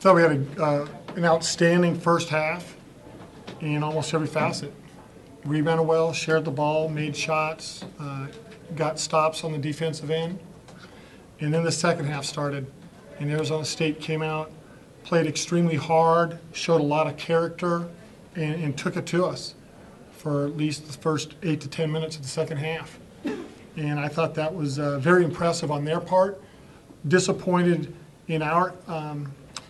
Thought we had an outstanding first half in almost every facet. Rebounded well, shared the ball, made shots, got stops on the defensive end. And then the second half started, and Arizona State came out, played extremely hard, showed a lot of character, and took it to us for at least the first 8 to 10 minutes of the second half. And I thought that was very impressive on their part. Disappointed in our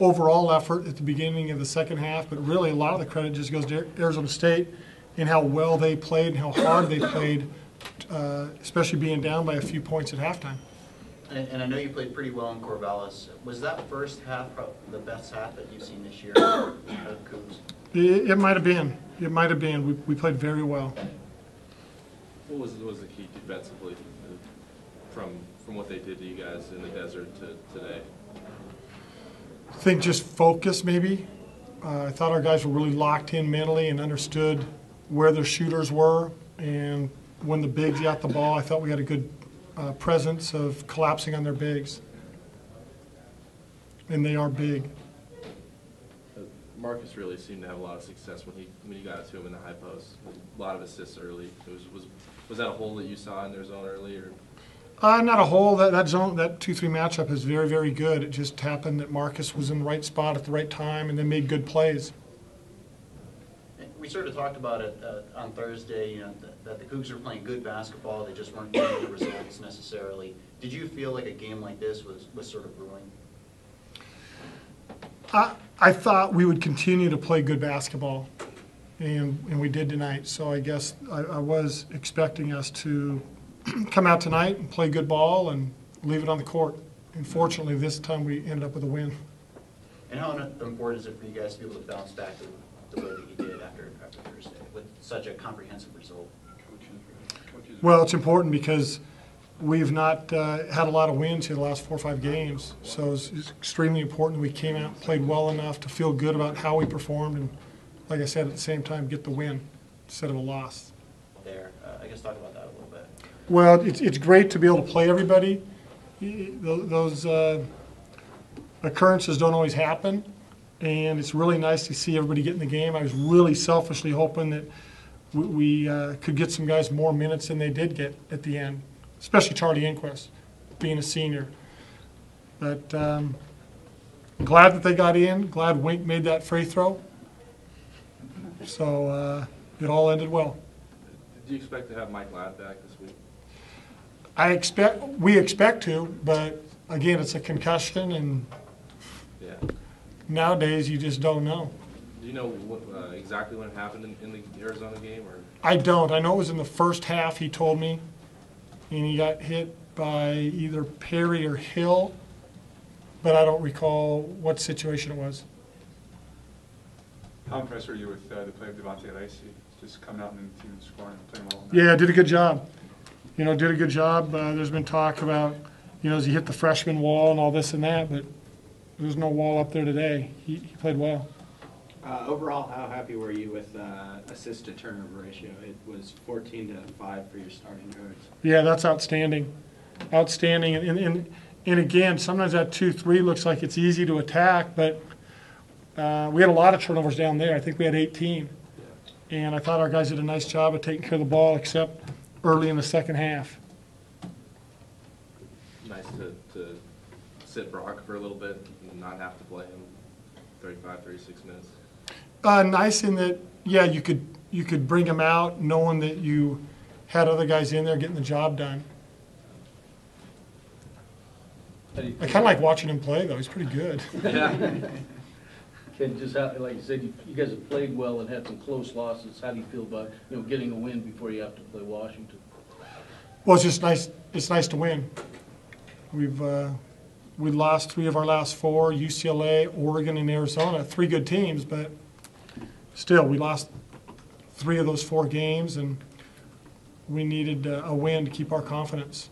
overall effort at the beginning of the second half, but really a lot of the credit just goes to Arizona State and how well they played and how hard they played, especially being down by a few points at halftime. And I know you played pretty well in Corvallis. Was that first half the best half that you've seen this year out of Cougs? It might have been. It might have been. We played very well. What was the key defensively from what they did to you guys in the desert to today? I think just focus, maybe. I thought our guys were really locked in mentally and understood where their shooters were. And when the bigs got the ball, I thought we had a good presence of collapsing on their bigs. And they are big. Marcus really seemed to have a lot of success when you got it to him in the high post. A lot of assists early. Was that a hole that you saw in their zone early, or? Not a hole. That zone, that 2-3 matchup is very, very good. It just happened that Marcus was in the right spot at the right time and then made good plays. We sort of talked about it on Thursday, you know, that the Cougs were playing good basketball. They just weren't getting the results necessarily. Did you feel like a game like this was sort of brewing? I thought we would continue to play good basketball, and we did tonight. So I guess I was expecting us to come out tonight and play good ball and leave it on the court. And fortunately, this time we ended up with a win. And how important is it for you guys to be able to bounce back the way that you did after Thursday with such a comprehensive result? Well, it's important because we've not had a lot of wins here the last 4 or 5 games. So it's extremely important that we came out and played well enough to feel good about how we performed and, like I said, at the same time, get the win instead of a loss. There, I guess talk about that a little bit. Well, it's great to be able to play everybody. Those occurrences don't always happen, and it's really nice to see everybody get in the game. I was really selfishly hoping that we could get some guys more minutes than they did get at the end, especially Charlie Inquist, being a senior. But glad that they got in, glad Wink made that free throw. So it all ended well. Did you expect to have Mike Ladd back this week? We expect to, but again, it's a concussion, and yeah. Nowadays you just don't know. Do you know exactly when it happened in the Arizona game? Or? I don't. I know it was in the first half, he told me, and he got hit by either Perry or Hill, but I don't recall what situation it was. How impressed were you with the play of Devontae Lacey, just coming out and the team scoring and playing well? Yeah, did a good job. Did a good job. There's been talk about, as he hit the freshman wall and all this and that, but there's no wall up there today. He played well. Overall, how happy were you with assist to turnover ratio? It was 14-5 for your starting guards. Yeah, that's outstanding. Outstanding. And again, sometimes that 2-3 looks like it's easy to attack, but we had a lot of turnovers down there. I think we had 18. And I thought our guys did a nice job of taking care of the ball, except early in the second half. Nice to sit Brock for a little bit and not have to play him 35, 36 minutes. Nice in that, yeah, you could bring him out knowing that you had other guys in there getting the job done. I kind of like watching him play, though. He's pretty good. Ken, just how, like you said, you guys have played well and had some close losses. How do you feel about getting a win before you have to play Washington? Well, it's just nice. It's nice to win. We lost 3 of our last 4: UCLA, Oregon, and Arizona. 3 good teams, but still, we lost 3 of those 4 games, and we needed a win to keep our confidence.